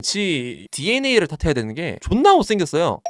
지 DNA를 탓해야 되는 게 존나 못생겼어요.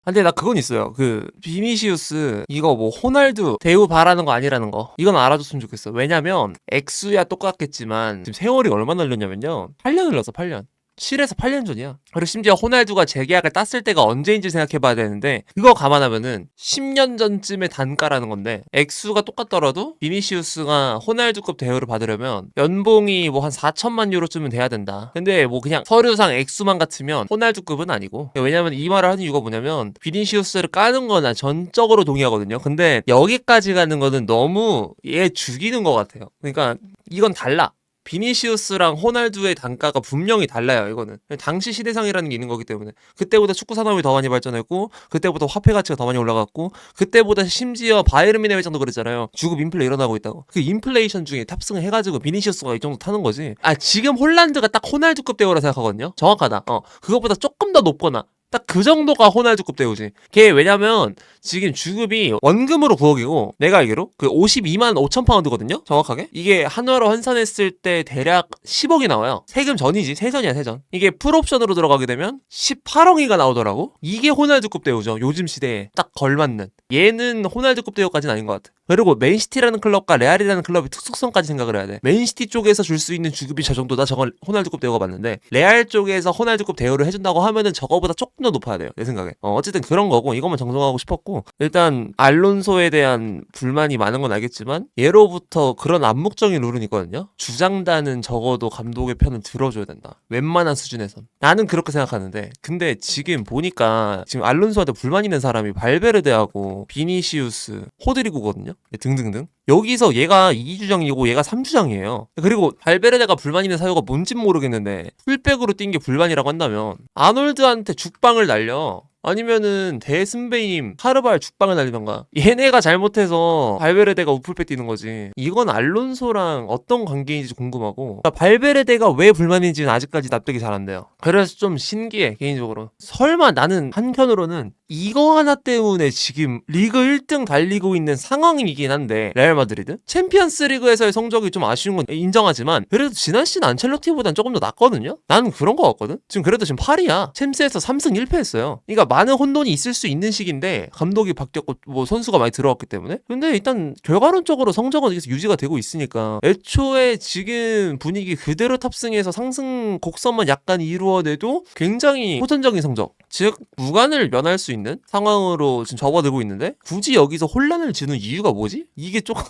근데 나 그건 있어요. 그 비니시우스 이거 뭐 호날두 대우 바라는 거 아니라는 거, 이건 알아줬으면 좋겠어. 왜냐면 액수야 똑같겠지만 지금 세월이 얼마나 흘렸냐면요, 8년 흘렀어. 8년. 7에서 8년 전이야. 그리고 심지어 호날두가 재계약을 땄을 때가 언제인지 생각해봐야 되는데, 그거 감안하면은 10년 전쯤의 단가라는 건데, 액수가 똑같더라도 비니시우스가 호날두급 대우를 받으려면 연봉이 뭐 한 4천만 유로쯤은 돼야 된다. 근데 뭐 그냥 서류상 액수만 같으면 호날두급은 아니고. 왜냐면 이 말을 하는 이유가 뭐냐면, 비니시우스를 까는 거나 전적으로 동의하거든요. 근데 여기까지 가는 거는 너무 얘 죽이는 것 같아요. 그러니까 이건 달라. 비니시우스랑 호날두의 단가가 분명히 달라요. 이거는 당시 시대상이라는 게 있는 거기 때문에. 그때보다 축구 산업이 더 많이 발전했고, 그때보다 화폐 가치가 더 많이 올라갔고, 그때보다 심지어 바이에른 뮌헨 회장도 그랬잖아요. 주급 인플레 일어나고 있다고. 그 인플레이션 중에 탑승을 해가지고 비니시우스가 이 정도 타는 거지. 지금 홀란드가 딱 호날두급 대우라 생각하거든요. 정확하다. 그것보다 조금 더 높거나 딱 그 정도가 호날두급 대우지. 걔 왜냐면 지금 주급이 원금으로 9억이고, 내가 알기로 그 52만 5천 파운드거든요. 정확하게. 이게 한화로 환산했을 때 대략 10억이 나와요. 세금 전이지. 세전이야, 세전. 이게 풀옵션으로 들어가게 되면 18억이가 나오더라고. 이게 호날두급 대우죠. 요즘 시대에 딱 걸맞는. 얘는 호날두급 대우까지는 아닌 것 같아. 그리고 맨시티라는 클럽과 레알이라는 클럽의 특수성까지 생각을 해야 돼. 맨시티 쪽에서 줄 수 있는 주급이 저 정도다. 저건 호날두급 대우가 맞는데, 레알 쪽에서 호날두급 대우를 해준다고 하면은 저거보다 조금 더 높아야 돼요, 내 생각에. 어쨌든 그런 거고, 이것만 정정하고 싶었고, 일단 알론소에 대한 불만이 많은 건 알겠지만 예로부터 그런 암묵적인 룰은 있거든요. 주장단은 적어도 감독의 편을 들어줘야 된다, 웬만한 수준에선. 나는 그렇게 생각하는데, 근데 지금 보니까 지금 알론소한테 불만 있는 사람이 발베르데하고 비니시우스, 호드리구거든요. 등등등. 여기서 얘가 2주장이고 얘가 3주장이에요. 그리고 발베르데가 불만 있는 사유가 뭔진 모르겠는데, 풀백으로 뛴 게 불만이라고 한다면 아놀드한테 죽방을 날려. 아니면은 대승배임 카르발 죽방을 날리던가. 얘네가 잘못해서 발베르데가 우풀백 뛰는 거지. 이건 알론소랑 어떤 관계인지 궁금하고, 그러니까 발베르데가 왜 불만인지는 아직까지 납득이 잘 안 돼요. 그래서 좀 신기해, 개인적으로. 설마 나는 한편으로는 이거 하나 때문에 지금 리그 1등 달리고 있는 상황이긴 한데, 레알 마드리드 챔피언스 리그에서의 성적이 좀 아쉬운 건 인정하지만, 그래도 지난 시즌 안첼로티보단 조금 더 낫거든요. 나는 그런 거 같거든. 지금 그래도 지금 8위야. 챔스에서 3승 1패 했어요. 그러니까 많은 혼돈이 있을 수 있는 시기인데, 감독이 바뀌었고 뭐 선수가 많이 들어왔기 때문에. 근데 일단 결과론적으로 성적은 계속 유지가 되고 있으니까, 애초에 지금 분위기 그대로 탑승해서 상승 곡선만 약간 이루어내도 굉장히 호전적인 성적, 즉 무관을 면할 수 있는 상황으로 지금 접어들고 있는데, 굳이 여기서 혼란을 주는 이유가 뭐지? 이게 조금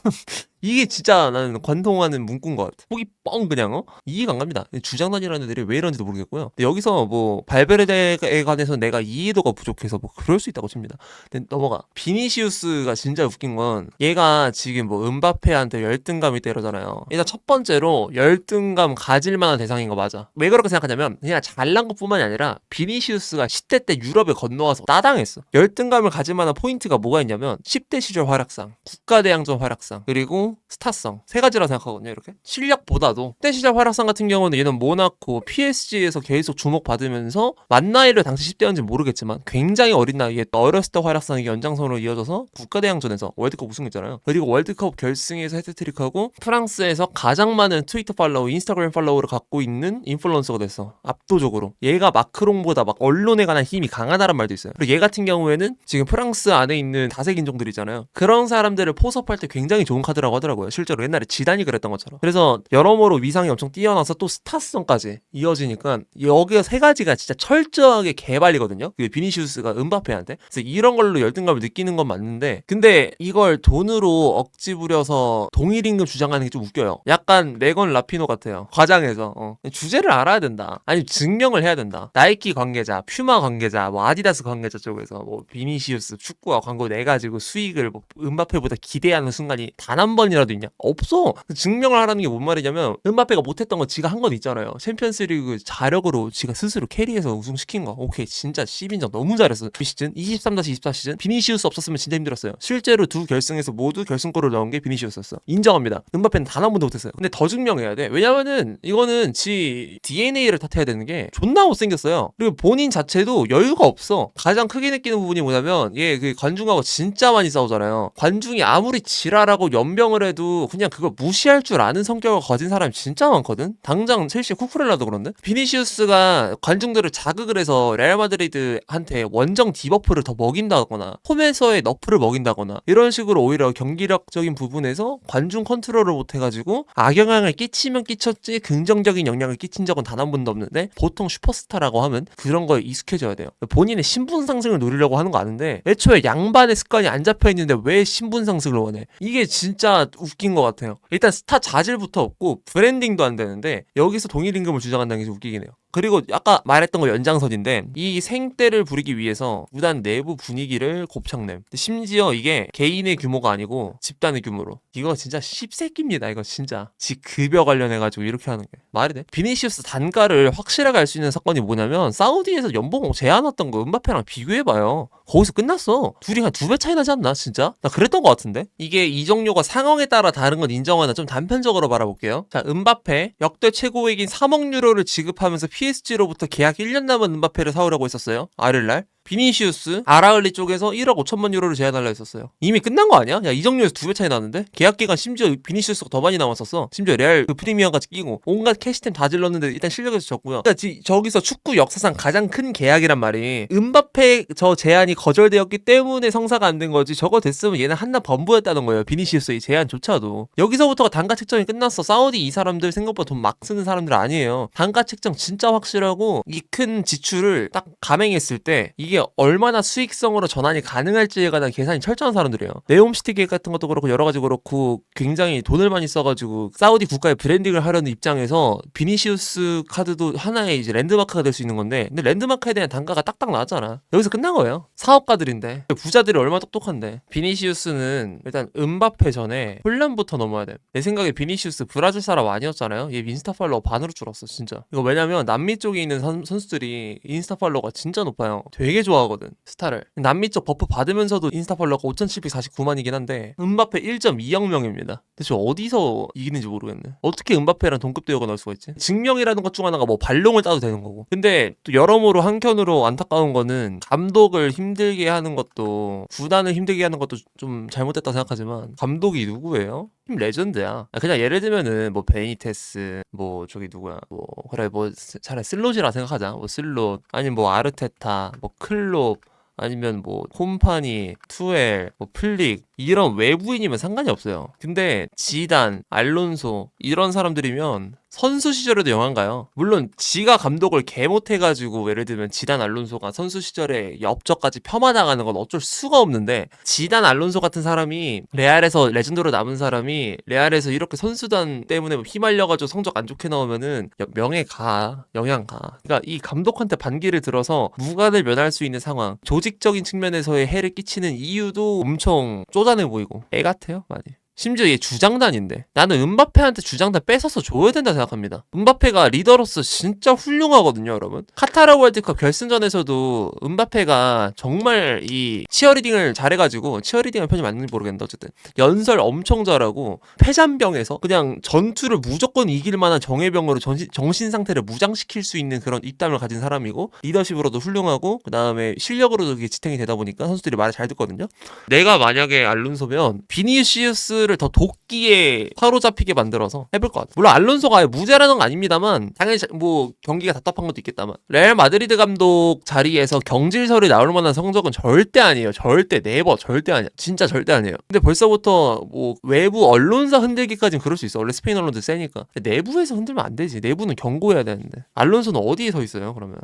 이게 진짜 나는 관통하는 문구인 것 같아. 속이 뻥 그냥 이해가 안 갑니다. 주장단이라는 애들이 왜 이런지도 모르겠고요. 근데 여기서 뭐 발베르데에 관해서 내가 이해도가 부족해서 뭐 그럴 수 있다고 칩니다. 근데 넘어가. 비니시우스가 진짜 웃긴 건, 얘가 지금 뭐 은바페한테 열등감이 때려잖아요. 일단 첫 번째로 열등감 가질 만한 대상인 거 맞아. 왜 그렇게 생각하냐면, 그냥 잘난 것뿐만이 아니라 비니시우스가 10대 때 유럽에 건너와서 따당했어. 열등감을 가질 만한 포인트가 뭐가 있냐면, 10대 시절 활약상, 국가대항전 활약상, 그리고 스타성, 세 가지라 생각하거든요. 이렇게 실력보다도 10대 시절 활약상 같은 경우는 얘는 모나코, PSG에서 계속 주목받으면서, 만 나이를 당시 10대였는지 모르겠지만 굉장히 어린 나이에 어렸을 때 활약상이 연장선으로 이어져서 국가대항전에서 월드컵 우승했잖아요. 그리고 월드컵 결승에서 헤트트릭하고, 프랑스에서 가장 많은 트위터 팔로우, 인스타그램 팔로우를 갖고 있는 인플루언서가 됐어. 압도적으로. 얘가 마크롱보다 막 언론에 관한 힘이 강하다는 말도 있어요. 그리고 얘 같은 경우에는 지금 프랑스 안에 있는 다색 인종들 있잖아요. 그런 사람들을 포섭할 때 굉장히 좋은 카드라고 하더라고요. 실제로 옛날에 지단이 그랬던 것처럼. 그래서 여러모로 위상이 엄청 뛰어나서 또 스타성까지 이어지니까, 여기가 세 가지가 진짜 철저하게 개발이거든요. 그 비니시우스가 은바페한테. 그래서 이런 걸로 열등감을 느끼는 건 맞는데, 근데 이걸 돈으로 억지 부려서 동일 임금 주장하는 게 좀 웃겨요. 약간 메건 라피노 같아요. 과장해서. 주제를 알아야 된다. 아니 증명을 해야 된다. 나이키 관계자, 퓨마 관계자, 뭐 아디다스 관계자 쪽에서 뭐 비니시우스 축구와 광고 내가지고 수익을 뭐 은바페보다 기대하는 순간이 단 한 번이라도 있냐? 없어. 증명을 하라는 게 뭔 말이냐면, 은바페가 못했던 거 지가 한 건 있잖아요. 챔피언스리그 자력으로 지가 스스로 캐리해서 우승시킨 거. 오케이, 진짜 10인정 너무 잘했어. 이 시즌 23-24 시즌 비니시우스 없었으면 진짜 힘들었어요. 실제로 두 결승에서 모두 결승골을 넣은 게 비니시우스였어. 인정합니다. 은바페는 단 한 번도 못했어요. 근데 더 증명해야 돼. 왜냐면은 이거는 지 DNA를 탓해야 되는 게, 존나 못생겼어요. 그리고 본인 자체도 여유가 없어. 가장 크게 느끼는 부분이 뭐냐면, 얘 그 관중하고 진짜 많이 싸우잖아요. 관중이 아무리 지랄하고 연병을 해도 그냥 그걸 무시할 줄 아는 성격을 가진 사람이 진짜 많거든. 당장 첼시 쿠쿠렐라도 그런데 비니시우스가 관중들을 자극을 해서 레알 마드리드한테 원정 디버프를 더 먹인다거나 홈에서의 너프를 먹인다거나 이런 식으로 오히려 경기력적인 부분에서 관중 컨트롤을 못해가지고 악영향을 끼치면 끼쳤지 긍정적인 영향을 끼친 적은 단 한 번도 없는데 보통 슈퍼스타라고 하면 그런 거에 익숙해져야 돼요. 본인의 신분 상승을 노리려고 하는 거 아는데 애초에 양반의 습관이 안 잡혀있는데 왜 신분 상승을 원해? 이게 진짜 웃긴 것 같아요. 일단 스타 자질부터 없고 브랜딩도 안 되는데 여기서 동일 임금을 주장한다는 게 좀 웃기긴 해요. 그리고 아까 말했던 거 연장선인데 이 생떼를 부리기 위해서 구단 내부 분위기를 곱창냄. 심지어 이게 개인의 규모가 아니고 집단의 규모로. 이거 진짜 씹새끼입니다. 이거 진짜. 지 급여 관련해가지고 이렇게 하는 게 말이 돼? 비니시우스 단가를 확실하게 알 수 있는 사건이 뭐냐면 사우디에서 연봉 제한했던 거 음바페랑 비교해봐요. 거기서 끝났어. 둘이 한 2배 차이 나지 않나 진짜? 나 그랬던 것 같은데? 이게 이적료가 상황에 따라 다른 건 인정하나 좀 단편적으로 바라볼게요. 자, 음바페 역대 최고액인 3억 유로를 지급하면서 PSG로부터 계약 1년 남은 음바페를 사오려고 했었어요. 아릴날. 비니시우스 아라을리 쪽에서 1억 5천만 유로를 제안하려 했었어요. 이미 끝난 거 아니야? 야, 이적료에서 2배 차이 나는데? 계약 기간 심지어 비니시우스가 더 많이 남았었어. 심지어 레알 그 프리미엄까지 끼고 온갖 캐시템 다 질렀는데 일단 실력에서 졌고요. 그러니까 저기서 축구 역사상 가장 큰 계약이란 말이 음바페 저 제안이 거절되었기 때문에 성사가 안 된 거지. 저거 됐으면 얘는 한낱 범부였다는 거예요. 비니시우스의 제안조차도. 여기서부터가 단가 책정이 끝났어. 사우디 이 사람들 생각보다 돈 막 쓰는 사람들 아니에요. 단가 책정 진짜 확실하고 이 큰 지출을 딱 감행했을 때 이게 얼마나 수익성으로 전환이 가능할지에 관한 계산이 철저한 사람들이에요. 네옴시티 계획 같은 것도 그렇고 여러 가지 그렇고 굉장히 돈을 많이 써가지고 사우디 국가의 브랜딩을 하려는 입장에서 비니시우스 카드도 하나의 이제 랜드마크가 될 수 있는 건데 근데 랜드마크에 대한 단가가 딱딱 나왔잖아. 여기서 끝난 거예요. 사업가들인데 부자들이 얼마나 똑똑한데. 비니시우스는 일단 음바페 전에 혼란부터 넘어야 돼. 내 생각에 비니시우스 브라질 사람 아니었잖아요. 얘 인스타 팔로워 반으로 줄었어 진짜. 이거 왜냐면 남미 쪽에 있는 선수들이 인스타 팔로워가 진짜 높아요. 되게 좋아하거든 스타를. 남미 쪽 버프 받으면서도 인스타 팔로워가 5,749만이긴 한데 음바페 1.2억 명입니다. 대체 어디서 이기는지 모르겠네. 어떻게 음바페랑 동급 대우가 나올 수가 있지? 증명이라는 것 중 하나가 뭐 발롱을 따도 되는 거고. 근데 또 여러모로 한켠으로 안타까운 거는 감독을 힘들게 하는 것도 구단을 힘들게 하는 것도 좀 잘못됐다 생각하지만 감독이 누구예요? 팀 레전드야. 그냥 예를 들면은 뭐 베니테스 뭐 저기 누구야 뭐 그래 뭐 차라리 슬롯이라 생각하자. 뭐 슬롯 아니면 뭐 아르테타 뭐 클롭 아니면 뭐 콤파니, 투엘, 뭐 플릭 이런 외부인이면 상관이 없어요. 근데 지단, 알론소 이런 사람들이면 선수 시절에도 영한가요? 물론 지가 감독을 개 못해가지고 예를 들면 지단 알론소가 선수 시절에 엽적까지 폄하당하는 건 어쩔 수가 없는데 지단 알론소 같은 사람이 레알에서 레전드로 남은 사람이 레알에서 이렇게 선수단 때문에 휘말려가지고 성적 안 좋게 나오면은 명예 가, 영향 가. 그러니까 이 감독한테 반기를 들어서 무관을 면할 수 있는 상황, 조직적인 측면에서의 해를 끼치는 이유도 엄청 쪼잔해 보이고 애 같아요 많이. 심지어 얘 주장단인데 나는 음바페한테 주장단 뺏어서 줘야 된다 생각합니다. 음바페가 리더로서 진짜 훌륭하거든요 여러분. 카타르 월드컵 결승전에서도 음바페가 정말 이 치어리딩을 잘해가지고 치어리딩은 편이 맞는지 모르겠는데 어쨌든 연설 엄청 잘하고 폐잔병에서 그냥 전투를 무조건 이길 만한 정예병으로 정신 상태를 무장시킬 수 있는 그런 입담을 가진 사람이고 리더십으로도 훌륭하고 그 다음에 실력으로도 그게 지탱이 되다 보니까 선수들이 말을 잘 듣거든요. 내가 만약에 알론소면 비니시우스를 더 도끼에 사로잡히게 만들어서 해볼 것 같아. 물론 알론소가 아예 무죄라는 건 아닙니다만 당연히 뭐 경기가 답답한 것도 있겠다만 레알 마드리드 감독 자리에서 경질설이 나올 만한 성적은 절대 아니에요. 절대 네버 절대 아니야. 진짜 절대 아니에요. 근데 벌써부터 뭐 외부 언론사 흔들기까지는 그럴 수 있어. 원래 스페인 언론들 세니까. 내부에서 흔들면 안 되지. 내부는 경고해야 되는데. 알론소는 어디에 서 있어요 그러면?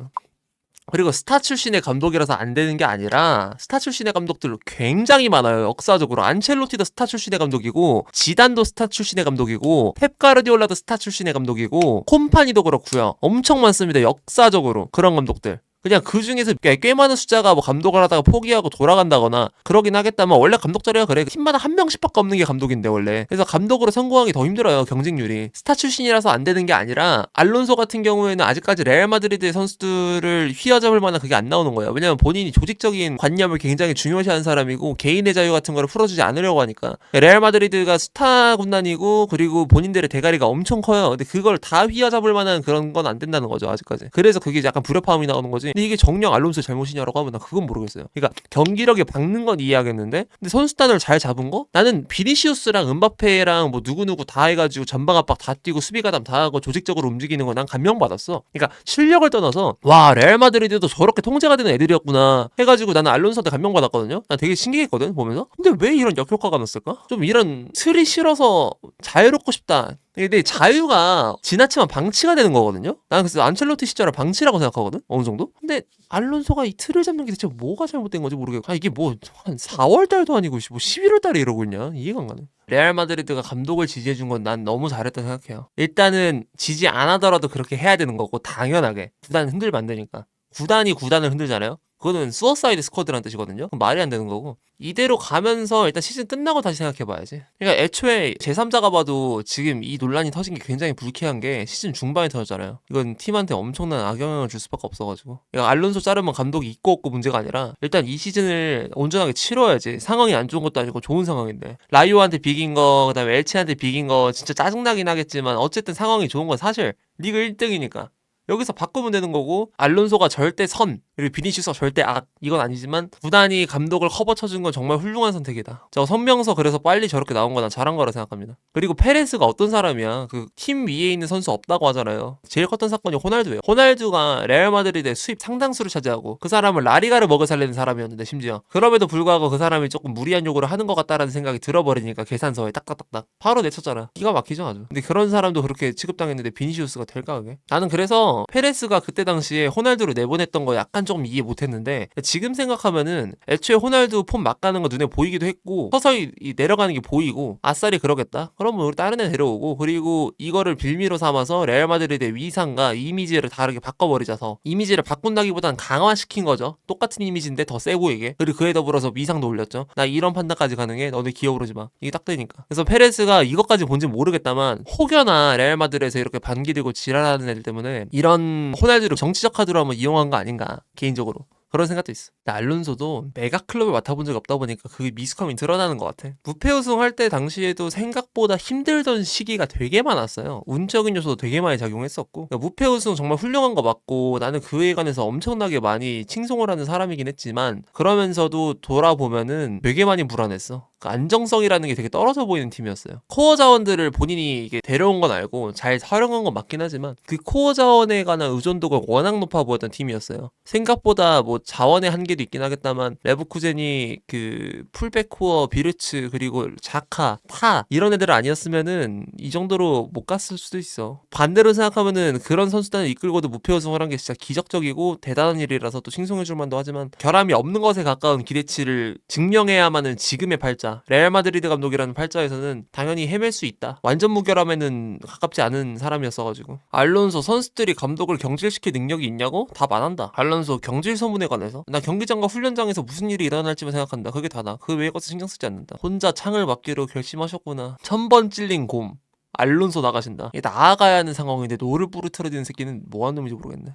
그리고 스타 출신의 감독이라서 안 되는 게 아니라 스타 출신의 감독들 굉장히 많아요. 역사적으로 안첼로티도 스타 출신의 감독이고 지단도 스타 출신의 감독이고 펩 가르디올라도 스타 출신의 감독이고 콤파니도 그렇고요. 엄청 많습니다. 역사적으로 그런 감독들. 그냥 그 중에서 꽤 많은 숫자가 뭐 감독을 하다가 포기하고 돌아간다거나 그러긴 하겠다만 원래 감독 자리가 그래. 팀마다 한 명씩밖에 없는 게 감독인데 원래. 그래서 감독으로 성공하기 더 힘들어요. 경쟁률이. 스타 출신이라서 안 되는 게 아니라 알론소 같은 경우에는 아직까지 레알 마드리드의 선수들을 휘어잡을 만한 그게 안 나오는 거예요. 왜냐면 본인이 조직적인 관념을 굉장히 중요시하는 사람이고 개인의 자유 같은 거를 풀어주지 않으려고 하니까. 레알 마드리드가 스타 군단이고 그리고 본인들의 대가리가 엄청 커요. 근데 그걸 다 휘어잡을 만한 그런 건 안 된다는 거죠 아직까지. 그래서 그게 약간 불협화음이 나오는 거지. 근데 이게 정녕 알론소의 잘못이냐라고 하면 난 그건 모르겠어요. 그러니까 경기력에 박는 건 이해하겠는데 근데 선수단을 잘 잡은 거? 나는 비니시우스랑 은바페랑 뭐 누구누구 다 해가지고 전방 압박 다 뛰고 수비 가담 다 하고 조직적으로 움직이는 거 난 감명받았어. 그러니까 실력을 떠나서 와 레알 마드리드도 저렇게 통제가 되는 애들이었구나 해가지고 나는 알론소한테 감명받았거든요. 난 되게 신기했거든 보면서. 근데 왜 이런 역효과가 났을까? 좀 이런 틀이 싫어서 자유롭고 싶다. 근데 자유가 지나치면 방치가 되는 거거든요. 나는 그래서 안첼로티 시절을 방치라고 생각하거든. 어느 정도. 근데 알론소가 이 틀을 잡는 게 대체 뭐가 잘못된 건지 모르겠고 이게 뭐 한 4월 달도 아니고 뭐 11월 달에 이러고 있냐 이해가 안 가네. 레알 마드리드가 감독을 지지해준 건 난 너무 잘했다 생각해요. 일단은 지지 안 하더라도 그렇게 해야 되는 거고 당연하게 구단 흔들면 안 되니까. 구단이 구단을 흔들잖아요. 그거는 수어사이드 스쿼드라는 뜻이거든요. 그럼 말이 안 되는 거고 이대로 가면서 일단 시즌 끝나고 다시 생각해봐야지. 그러니까 애초에 제3자가 봐도 지금 이 논란이 터진 게 굉장히 불쾌한 게 시즌 중반에 터졌잖아요. 이건 팀한테 엄청난 악영향을 줄 수밖에 없어가지고 그러니까 알론소 자르면 감독이 있고 없고 문제가 아니라 일단 이 시즌을 온전하게 치러야지. 상황이 안 좋은 것도 아니고 좋은 상황인데 라이오한테 비긴 거 그다음에 엘치한테 비긴 거 진짜 짜증나긴 하겠지만 어쨌든 상황이 좋은 건 사실 리그 1등이니까 여기서 바꾸면 되는 거고 알론소가 절대 선 그리고 비니시우스가 절대 악 이건 아니지만 구단이 감독을 커버 쳐준 건 정말 훌륭한 선택이다. 저 선명서 그래서 빨리 저렇게 나온 거 난 잘한 거라 생각합니다. 그리고 페레스가 어떤 사람이야. 그 팀 위에 있는 선수 없다고 하잖아요. 제일 컸던 사건이 호날두예요. 호날두가 레알 마드리드의 수입 상당수를 차지하고 그 사람은 라리가를 먹여 살리는 사람이었는데 심지어 그럼에도 불구하고 그 사람이 조금 무리한 요구를 하는 것 같다라는 생각이 들어버리니까 계산서에 딱딱딱딱 바로 내쳤잖아. 기가 막히죠 아주. 근데 그런 사람도 그렇게 취급당했는데 비니시우스가 될까 그게? 나는 그래서 페레스가 그때 당시에 호날두를 내보냈던 거 약간 조금 이해 못했는데 지금 생각하면은 애초에 호날두 폼 막 가는 거 눈에 보이기도 했고 서서히 내려가는 게 보이고 아싸리 그러겠다 그러면 우리 다른 애 데려오고 그리고 이거를 빌미로 삼아서 레알 마드리드의 위상과 이미지를 다르게 바꿔버리자서 이미지를 바꾼다기보단 강화시킨 거죠. 똑같은 이미지인데 더 세 보이게. 그리고 그에 더불어서 위상도 올렸죠. 나 이런 판단까지 가능해 너네 기어오르지 마 이게 딱 되니까. 그래서 페레스가 이것까지 본지 모르겠다만 혹여나 레알 마드리드에서 이렇게 반기들고 지랄하는 애들 때문에 이런 호날두를 정치적 카드로 한번 이용한 거 아닌가 개인적으로 그런 생각도 있어. 근데 알론소도 메가 클럽을 맡아본 적이 없다 보니까 그 미숙함이 드러나는 것 같아. 무패 우승할 때 당시에도 생각보다 힘들던 시기가 되게 많았어요. 운적인 요소도 되게 많이 작용했었고 그러니까 무패 우승 정말 훌륭한 거 맞고 나는 그에 관해서 엄청나게 많이 칭송을 하는 사람이긴 했지만 그러면서도 돌아보면은 되게 많이 불안했어. 그 안정성이라는 게 되게 떨어져 보이는 팀이었어요. 코어 자원들을 본인이 이게 데려온 건 알고 잘 활용한 건 맞긴 하지만 그 코어 자원에 관한 의존도가 워낙 높아 보였던 팀이었어요. 생각보다 뭐 자원의 한계도 있긴 하겠다만 레버쿠젠이 그 풀백 코어 비르츠 그리고 자카 타 이런 애들 아니었으면은 이 정도로 못 갔을 수도 있어. 반대로 생각하면은 그런 선수단을 이끌고도 무패 우승을 한 게 진짜 기적적이고 대단한 일이라서 또 칭송해줄 만도 하지만 결함이 없는 것에 가까운 기대치를 증명해야만은 지금의 팔자 레알 마드리드 감독이라는 팔자에서는 당연히 헤맬 수 있다. 완전 무결함에는 가깝지 않은 사람이었어가지고. 알론소 선수들이 감독을 경질시킬 능력이 있냐고? 답 안 한다. 알론소 경질 소문에 관해서 나 경기장과 훈련장에서 무슨 일이 일어날지만 생각한다. 그게 다다. 그 외의 것은 신경 쓰지 않는다. 혼자 창을 막기로 결심하셨구나. 1000번 찔린 곰 알론소 나가신다. 이게 나아가야 하는 상황인데 노를 부르트러지는 새끼는 뭐 하는 놈인지 모르겠네.